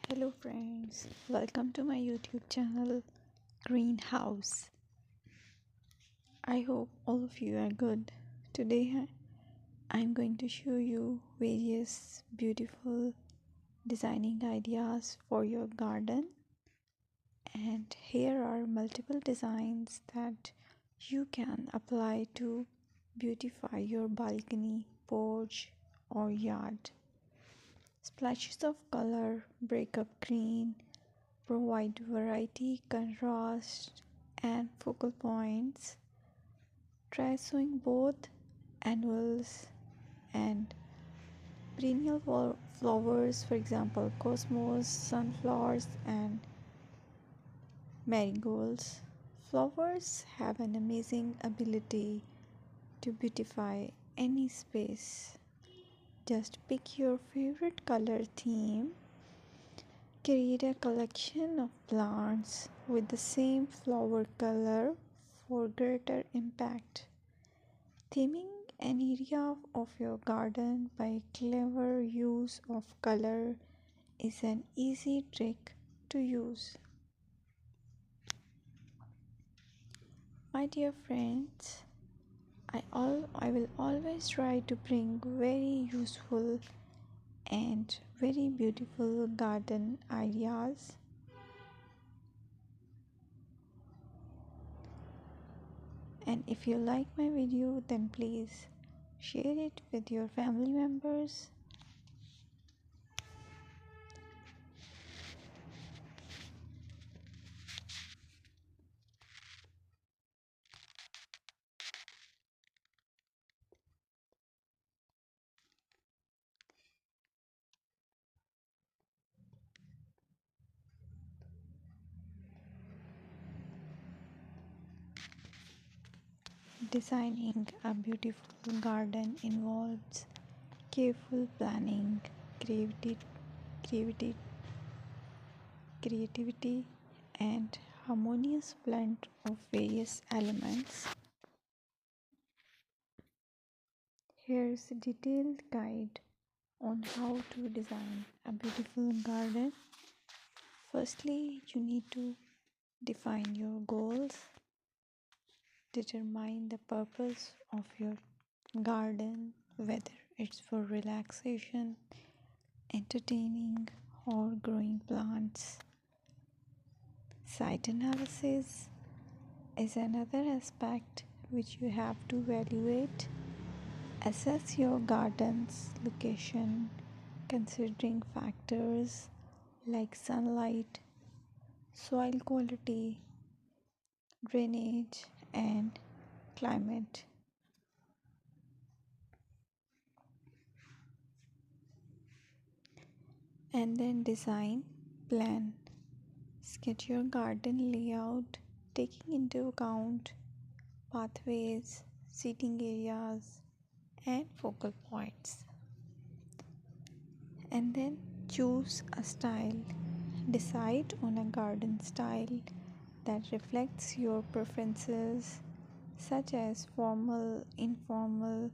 Hello friends, welcome to my YouTube channel Greenhouse. I hope all of you are good. Today I'm going to show you various beautiful designing ideas for your garden, and here are multiple designs that you can apply to beautify your balcony, porch or yard. Splashes of color break up green, provide variety, contrast, and focal points. Try sowing both annuals and perennial flowers, for example, cosmos, sunflowers, and marigolds. Flowers have an amazing ability to beautify any space. Just pick your favorite color theme. Create a collection of plants with the same flower color for greater impact. Theming an area of your garden by clever use of color is an easy trick to use. My dear friends, I will always try to bring very useful and very beautiful garden ideas. And if you like my video, then please share it with your family members. Designing a beautiful garden involves careful planning, creativity, creativity, creativity, and harmonious blend of various elements. Here's a detailed guide on how to design a beautiful garden. Firstly, you need to define your goals, determine the purpose of your garden, whether it's for relaxation, entertaining, or growing plants. Site analysis is another aspect which you have to evaluate. Assess your garden's location considering factors like sunlight, soil quality, drainage, and climate. And then design, plan, sketch your garden layout taking into account pathways, seating areas, and focal points. And then choose a style. Decide on a garden style that reflects your preferences, such as formal, informal,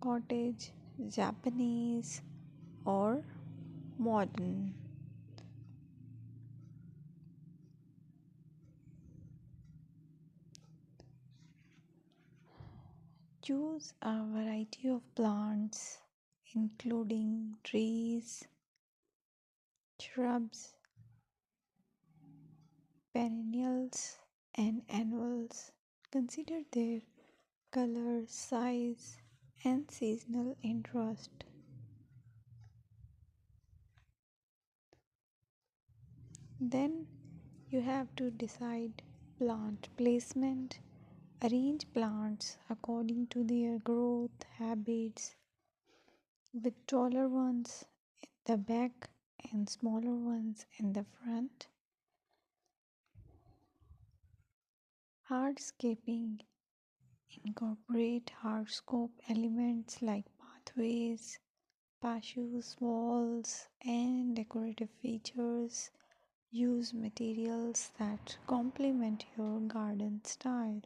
cottage, Japanese, or modern. Choose a variety of plants, including trees, shrubs, perennials, and annuals. Consider their color, size, and seasonal interest. Then you have to decide plant placement. Arrange plants according to their growth habits, with taller ones in the back and smaller ones in the front. Hardscaping: incorporate hardscape elements like pathways, patios, walls, and decorative features. Use materials that complement your garden style.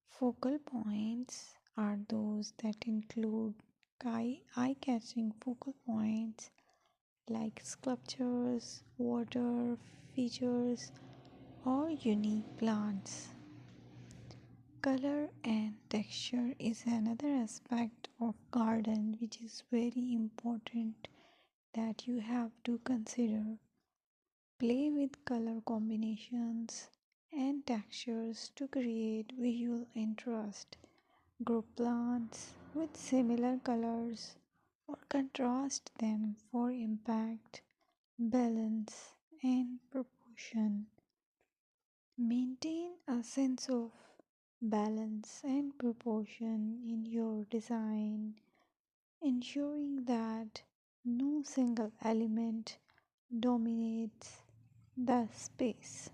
Focal points are those that include eye-catching focal points like sculptures, water features, or unique plants. Color and texture is another aspect of garden which is very important that you have to consider. Play with color combinations and textures to create visual interest. Group plants with similar colors or contrast them for impact, balance, and proportion. Maintain a sense of balance and proportion in your design, ensuring that no single element dominates the space.